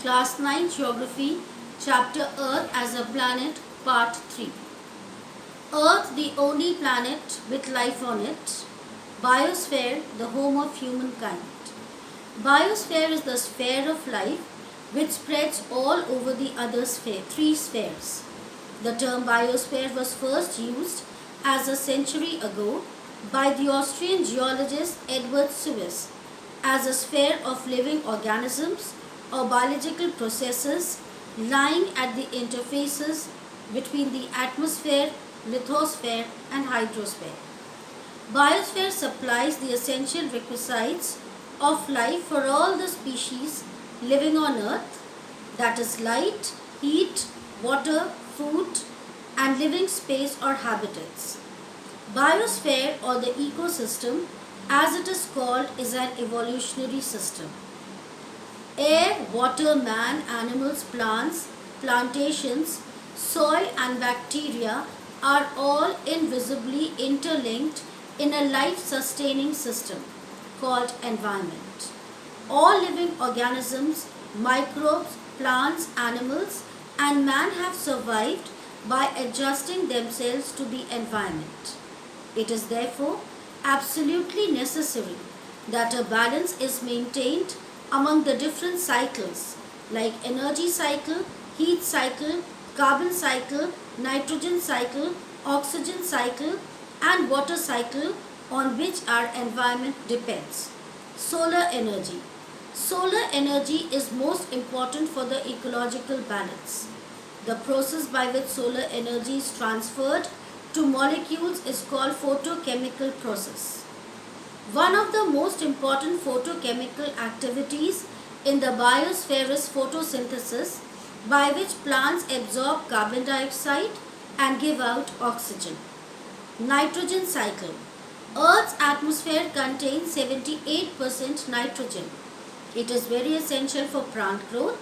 Class 9 Geography, Chapter Earth as a Planet, Part 3. Earth, the only planet with life on it. Biosphere, the home of humankind. Biosphere is the sphere of life which spreads all over the other three spheres. The term biosphere was first used as a century ago by the Austrian geologist Edward Suess as a sphere of living organisms or biological processes lying at the interfaces between the atmosphere, lithosphere and hydrosphere. Biosphere supplies the essential requisites of life for all the species living on Earth, that is light, heat, water, food and living space or habitats. Biosphere or the ecosystem, as it is called, is an evolutionary system. Air, water, man, animals, plants, plantations, soil and bacteria are all invisibly interlinked in a life-sustaining system called environment. All living organisms, microbes, plants, animals and man have survived by adjusting themselves to the environment. It is therefore absolutely necessary that a balance is maintained among the different cycles like energy cycle, heat cycle, carbon cycle, nitrogen cycle, oxygen cycle and water cycle on which our environment depends. Solar energy. Solar energy is most important for the ecological balance. The process by which solar energy is transferred to molecules is called photochemical process. One of the most important photochemical activities in the biosphere is photosynthesis, by which plants absorb carbon dioxide and give out oxygen. Nitrogen cycle. Earth's atmosphere contains 78% nitrogen. It is very essential for plant growth.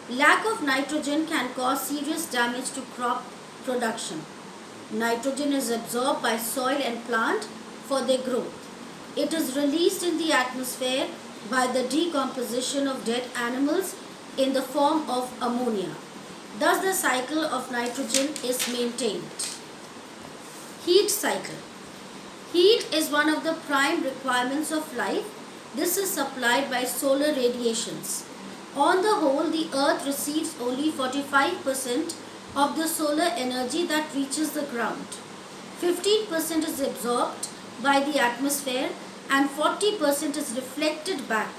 Lack of nitrogen can cause serious damage to crop production. Nitrogen is absorbed by soil and plant for their growth. It is released in the atmosphere by the decomposition of dead animals in the form of ammonia. Thus the cycle of nitrogen is maintained. Heat cycle. Heat is one of the prime requirements of life. This is supplied by solar radiations. On the whole, the earth receives only 45% of the solar energy that reaches the ground. 15% is absorbed by the atmosphere and 40% is reflected back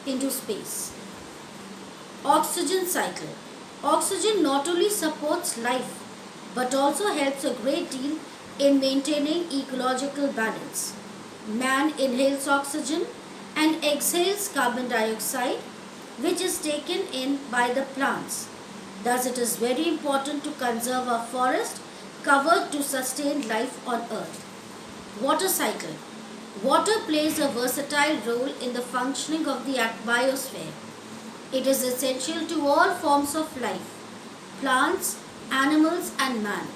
into space. Oxygen cycle. Oxygen not only supports life but also helps a great deal in maintaining ecological balance. Man inhales oxygen and exhales carbon dioxide, which is taken in by the plants. Thus it is very important to conserve our forest cover to sustain life on Earth. Water cycle. Water plays a versatile role in the functioning of the biosphere. It is essential to all forms of life, plants, animals and man.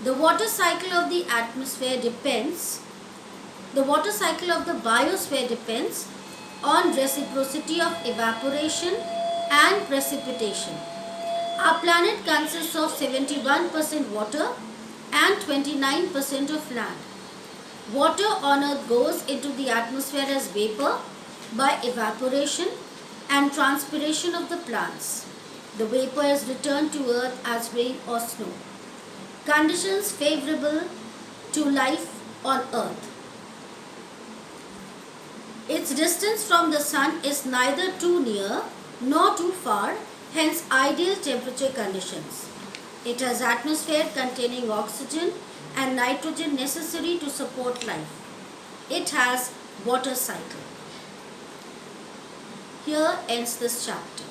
The water cycle of the biosphere depends on reciprocity of evaporation and precipitation. Our planet consists of 71% water and 29% of land. Water on Earth goes into the atmosphere as vapor by evaporation and transpiration of the plants. The vapor is returned to Earth as rain or snow. Conditions favorable to life on Earth. Its distance from the sun is neither too near nor too far, hence ideal temperature conditions. It has atmosphere containing oxygen and nitrogen necessary to support life. It has water cycle. Here ends this chapter.